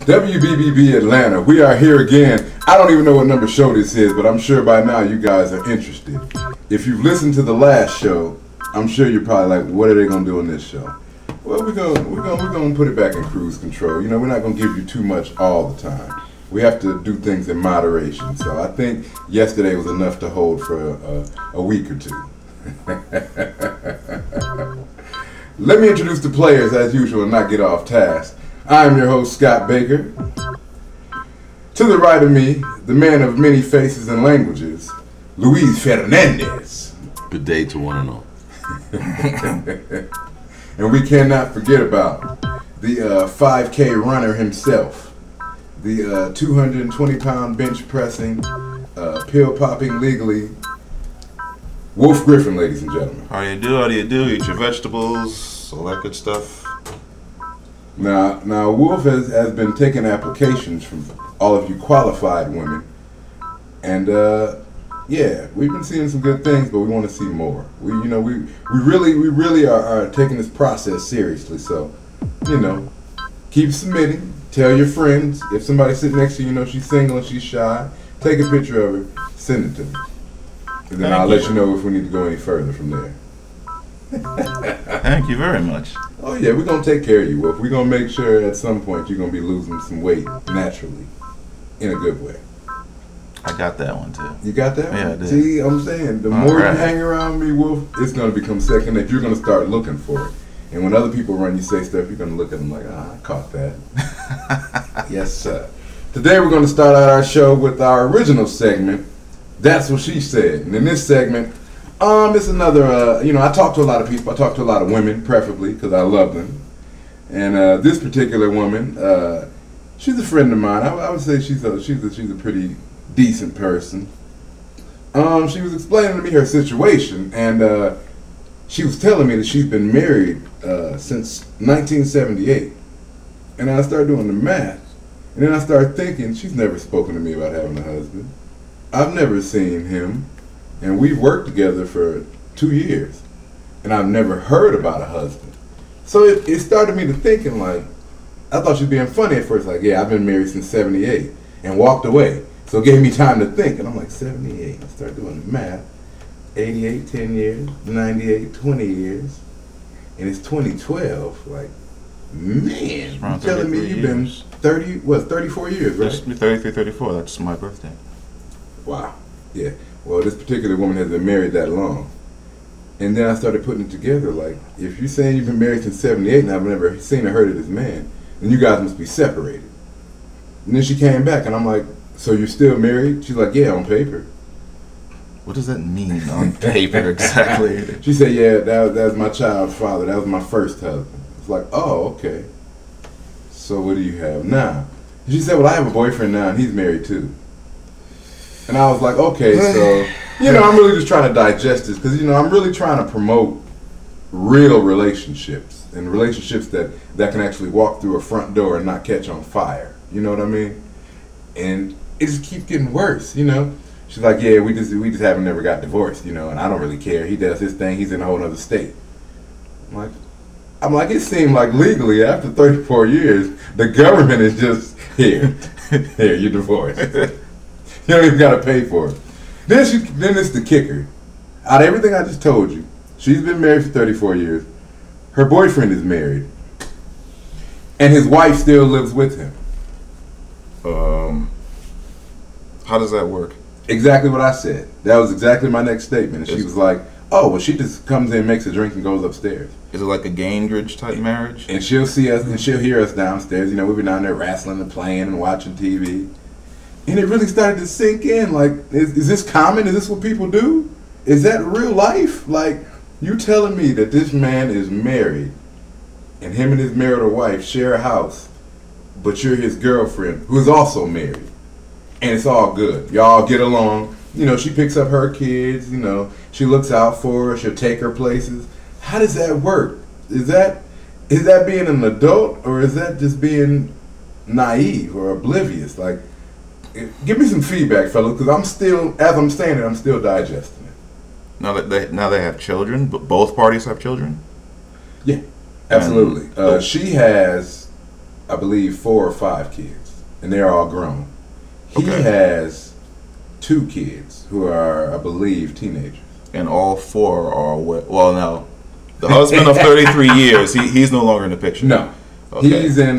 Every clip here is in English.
WBBB Atlanta, we are here again. I don't even know what number show this is, but I'm sure by now you guys are interested. If you've listened to the last show, I'm sure you're probably like, what are they gonna do on this show? Well, we're gonna put it back in cruise control. You know, we're not gonna give you too much all the time. We have to do things in moderation. So I think yesterday was enough to hold for a week or two. Let me introduce the players as usual and not get off task. I'm your host, Scott Baker. To the right of me, the man of many faces and languages, Luis Fernandez. Good day to one and all. And we cannot forget about the 5K runner himself, the 220-pound bench pressing, pill popping legally, Wolf Griffin, ladies and gentlemen. How do you do? How do you do? Eat your vegetables, all that good stuff. Now Wolf has been taking applications from all of you qualified women, and yeah, we've been seeing some good things, but we want to see more. We really are taking this process seriously. So, keep submitting. Tell your friends. If somebody's sitting next to you, she's single and she's shy, take a picture of her, send it to me, and then I'll let you know if we need to go any further from there. Thank you very much. Oh yeah, we're gonna take care of you, Wolf. We're gonna make sure at some point you're gonna be losing some weight naturally, in a good way. I got that one too. You got that? Yeah, I did. See, I'm saying the more you hang around me, Wolf, it's gonna become second nature. You're gonna start looking for it, and when other people run you say stuff, you're gonna look at them like, I caught that. Yes, sir. Today we're gonna start out our show with our original segment. That's what she said, and in this segment. It's another, I talk to a lot of people. I talk to a lot of women, preferably, because I love them. And this particular woman, she's a friend of mine. I would say she's a pretty decent person. She was explaining to me her situation, and she was telling me that she's been married since 1978. And I started doing the math, and then I started thinking, she's never spoken to me about having a husband. I've never seen him. And we've worked together for 2 years, and I've never heard about a husband. So it started me to thinking, like, I thought she was being funny at first, like, yeah, I've been married since 78, and walked away. So it gave me time to think, and I'm like, 78, I started doing the math, 88, 10 years, 98, 20 years, and it's 2012, like, man, you're telling me you've been 34 years, right? Just be 33, 34, that's my birthday. Wow, yeah. Well, this particular woman has been married that long. And then I started putting it together, like, if you're saying you've been married since 78 and I've never seen or heard of this man, then you guys must be separated. And then she came back and I'm like, so you're still married? She's like, yeah, on paper. What does that mean, on paper, exactly? She said, yeah, that was my child's father. That was my first husband. It's like, oh, okay. So what do you have now? And she said, well, I have a boyfriend now and he's married too. And I was like, okay, so, I'm really just trying to digest this because, I'm really trying to promote real relationships and relationships that can actually walk through a front door and not catch on fire. You know what I mean? And it just keeps getting worse, She's like, yeah, we just haven't never got divorced, and I don't really care. He does his thing. He's in a whole other state. I'm like, it seemed like legally after 34 years, the government is just here, you're divorced. You don't even gotta pay for it. Then it's the kicker. Out of everything I just told you, she's been married for 34 years. Her boyfriend is married, and his wife still lives with him. How does that work? Exactly what I said. That was exactly my next statement. And she was like, "Oh, well, she just comes in, makes a drink, and goes upstairs." Is it like a Gainbridge type marriage? And she'll see us, and she'll hear us downstairs. We've been down there wrestling and playing and watching TV. And it really started to sink in, like, is this common? Is this what people do? Is that real life? Like, you telling me that this man is married, and him and his marital wife share a house, but you're his girlfriend, who is also married, and it's all good. Y'all get along. She picks up her kids, she looks out for her, she'll take her places. How does that work? Is that being an adult, or is that just being naive or oblivious? Like, give me some feedback, fellas, because I'm still digesting it. Now they have children, but both parties have children? Yeah, absolutely. She has I believe, 4 or 5 kids, and they're all grown. He Okay. has 2 kids who are, I believe, teenagers. And all 4 are well, now, the husband of 33 years, he's no longer in the picture. No. Okay. He's in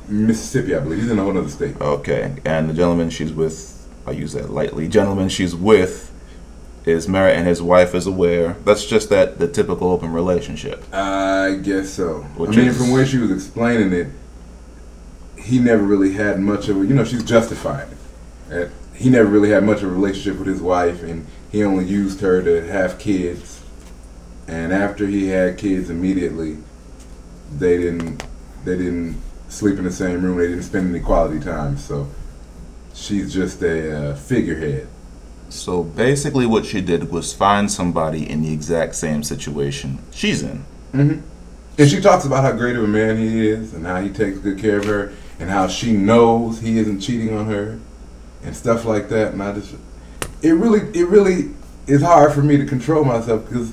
Mississippi, I believe. He's in a whole other state. Okay. And the gentleman she's with, I use that lightly, gentleman she's with is married and his wife is aware. That's just the typical open relationship. I guess so. Which I mean, is- from where she was explaining it, he never really had much of a, she's justifying it. He never really had much of a relationship with his wife, and he only used her to have kids. And after he had kids, immediately, they didn't sleep in the same room. They didn't spend any quality time. So she's just a figurehead. So basically what she did was find somebody in the exact same situation she's in. Mm-hmm. And she talks about how great of a man he is, and how he takes good care of her, and how she knows he isn't cheating on her, and stuff like that. And it really is hard for me to control myself, because,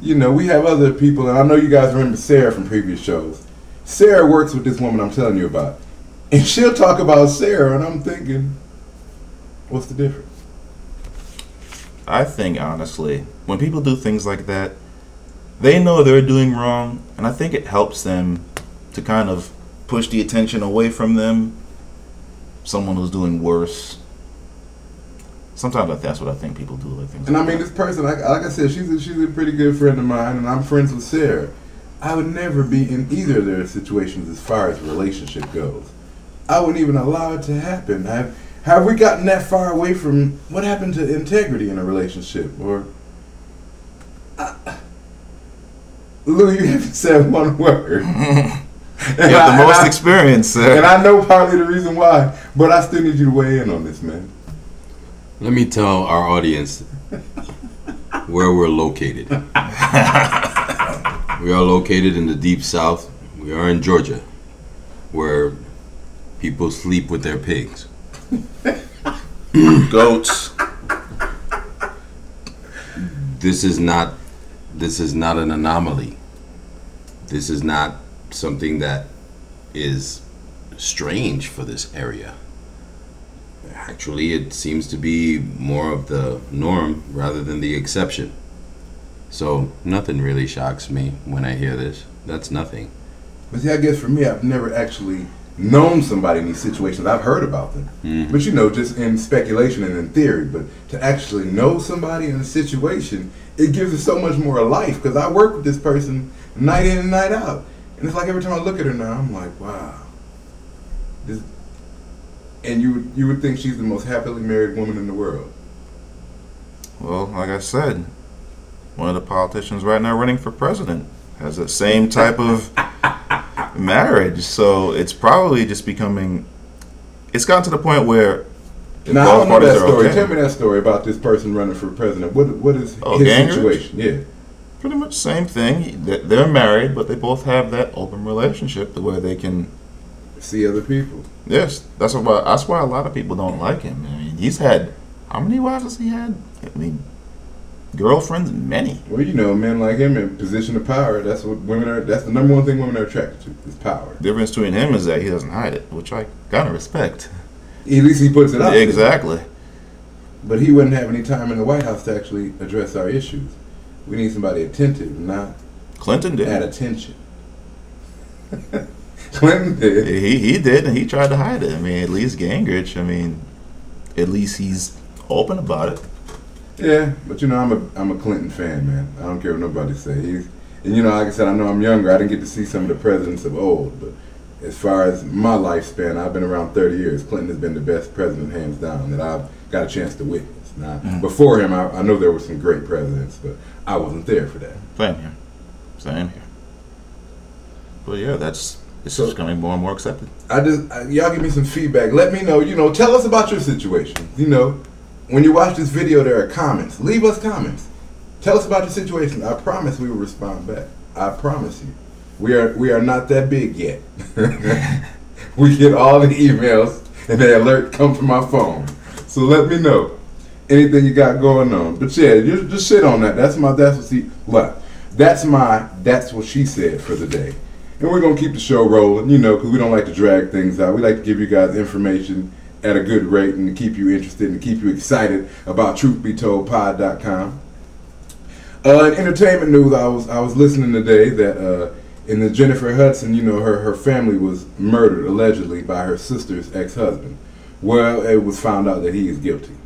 we have other people, and I know you guys remember Sarah from previous shows. Sarah works with this woman I'm telling you about, and she'll talk about Sarah, and I'm thinking, what's the difference? I think, honestly, when people do things like that, they know they're doing wrong, and I think it helps them to kind of push the attention away from them, someone who's doing worse. Sometimes that's what I think people do. Like things And like I mean, that. this person, like I said, she's a pretty good friend of mine, and I'm friends with Sarah. I would never be in either of their situations as far as relationship goes. I wouldn't even allow it to happen. Have we gotten that far away from what happened to integrity in a relationship? Or Lou, you haven't said one word. You have the most experience, sir. And I know partly the reason why, but I still need you to weigh in on this, man. Let me tell our audience where we're located. We are located in the deep south. We are in Georgia, where people sleep with their pigs. Goats. This is not an anomaly. This is not something that is strange for this area. Actually, it seems to be more of the norm rather than the exception. So nothing really shocks me when I hear this. That's nothing. But see, I guess for me, I've never actually known somebody in these situations. I've heard about them. Mm-hmm. But just in speculation and in theory. But to actually know somebody in a situation, it gives it so much more life, because I work with this person night in and night out. And it's like every time I look at her now, I'm like, wow. And you would think she's the most happily married woman in the world. Well, like I said, one of the politicians right now running for president has the same type of marriage. So it's probably just becoming. It's gotten to the point where. Now, I don't know that story. Okay. Tell me that story about this person running for president. What is his Gingrich? situation? Yeah. Pretty much same thing. They're married, but they both have that open relationship to where they can. See other people. Yes, that's why a lot of people don't like him. I mean, he's had how many wives has he had? I mean, girlfriends, many. Well, men like him in position of power. That's what women are. That's the number one thing women are attracted to is power. The difference between him is that he doesn't hide it, which I kind of respect. At least he puts it out. Exactly. There. But he wouldn't have any time in the White House to actually address our issues. We need somebody attentive, not Clinton did. at attention. Clinton did. He did, and he tried to hide it. I mean, at least Gingrich. I mean, at least he's open about it. Yeah, but I'm a Clinton fan, man. I don't care what nobody say. And like I said, I know I'm younger. I didn't get to see some of the presidents of old, but as far as my lifespan, I've been around 30 years. Clinton has been the best president, hands down, that I've got a chance to witness. Now, before him, I know there were some great presidents, but I wasn't there for that. Same here. But yeah, it's just becoming more and more accepted. Y'all give me some feedback. Let me know. Tell us about your situation. When you watch this video, there are comments. Leave us comments. Tell us about your situation. I promise we will respond back. I promise you. We are not that big yet. We get all the emails and the alert come from my phone. So let me know anything you got going on. But yeah, you just shit on that. That's what she said for the day. And we're going to keep the show rolling, you know, because we don't like to drag things out. We like to give you guys information at a good rate and to keep you interested and keep you excited about truthbetoldpod.com. In entertainment news, I was listening today that in the Jennifer Hudson, you know, her family was murdered allegedly by her sister's ex-husband. Well, it was found out that he is guilty.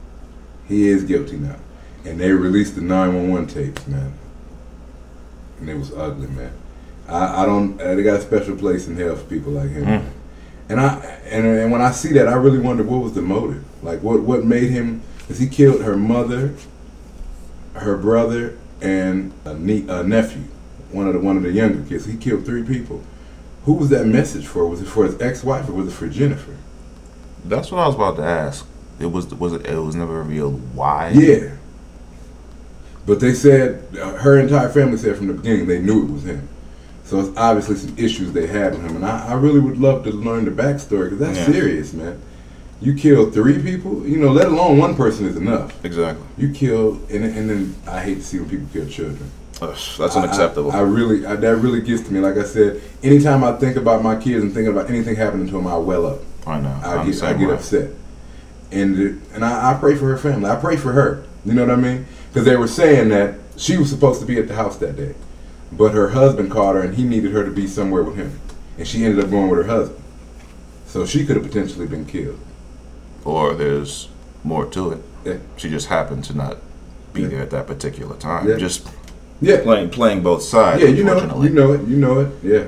He is guilty now. And they released the 911 tapes, man. And it was ugly, man. They got a special place in hell for people like him. And when I see that, I really wonder what was the motive. Like, what made him? Because he killed her mother, her brother, and a nephew, one of the younger kids. He killed 3 people. Who was that message for? Was it for his ex-wife or was it for Jennifer? That's what I was about to ask. It was never revealed why. Yeah. But they said her entire family said from the beginning they knew it was him. So it's obviously some issues they had with him, and I really would love to learn the backstory because that's serious, man. You killed 3 people, you know, let alone one person is enough. Exactly. You killed, and then I hate to see when people kill children. That's unacceptable. That really gets to me. Like I said, anytime I think about my kids and thinking about anything happening to them, I well up. I know. I get upset, and I pray for her family. I pray for her. You know what I mean? Because they were saying that she was supposed to be at the house that day. But her husband called her and he needed her to be somewhere with him. And she ended up going with her husband. So she could have potentially been killed. Or there's more to it. Yeah. She just happened to not be there at that particular time. Yeah. Just playing both sides. Yeah, you know it. Yeah.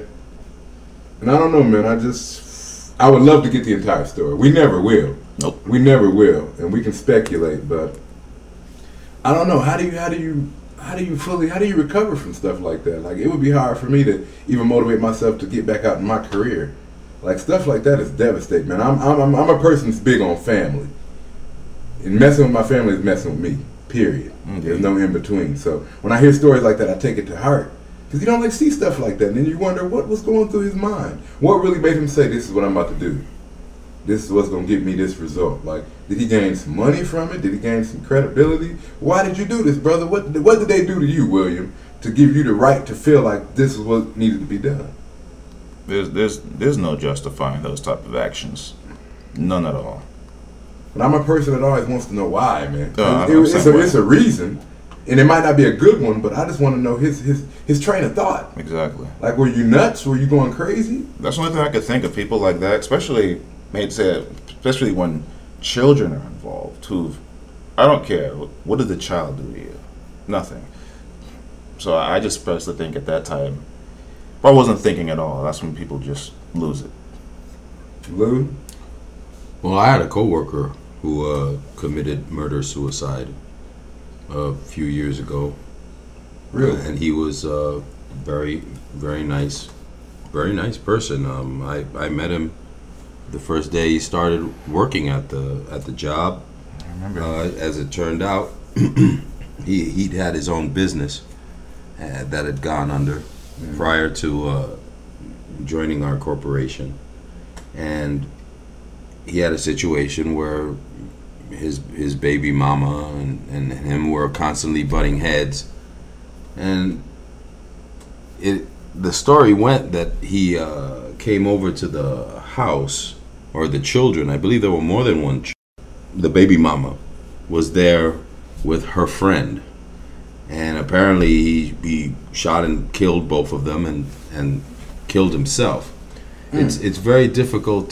And I don't know, man. I would love to get the entire story. We never will. Nope. We never will. And we can speculate, but I don't know. How do you recover from stuff like that? Like, it would be hard for me to even motivate myself to get back out in my career. Like, stuff like that is devastating, man. I'm a person that's big on family, and messing with my family is messing with me. Period. Mm-hmm. There's no in between. So when I hear stories like that, I take it to heart because you don't like see stuff like that, and then you wonder what was going through his mind. What really made him say, "This is what I'm about to do. This is what's going to give me this result." Like, did he gain some money from it? Did he gain some credibility? Why did you do this, brother? What did they do to you, William, to give you the right to feel like this is what needed to be done? There's no justifying those type of actions. None at all. But I'm a person that always wants to know why, man. It's a reason, and it might not be a good one, but I just want to know his train of thought. Exactly. Like, were you nuts? Were you going crazy? That's the only thing I could think of. People like that, especially when children are involved. I don't care. What did the child do to you? Nothing. So I just personally think at that time, if I wasn't thinking at all, that's when people just lose it. Lou? Well, I had a coworker who committed murder-suicide a few years ago. Really? And he was a very, very nice person. I met him the first day he started working at the job. I remember. As it turned out, he'd had his own business that had gone under prior to joining our corporation, and he had a situation where his baby mama and him were constantly butting heads, and the story went that he came over to the house, or the children, I believe there were more than one. The baby mama was there with her friend, and apparently he shot and killed both of them and killed himself. It's very difficult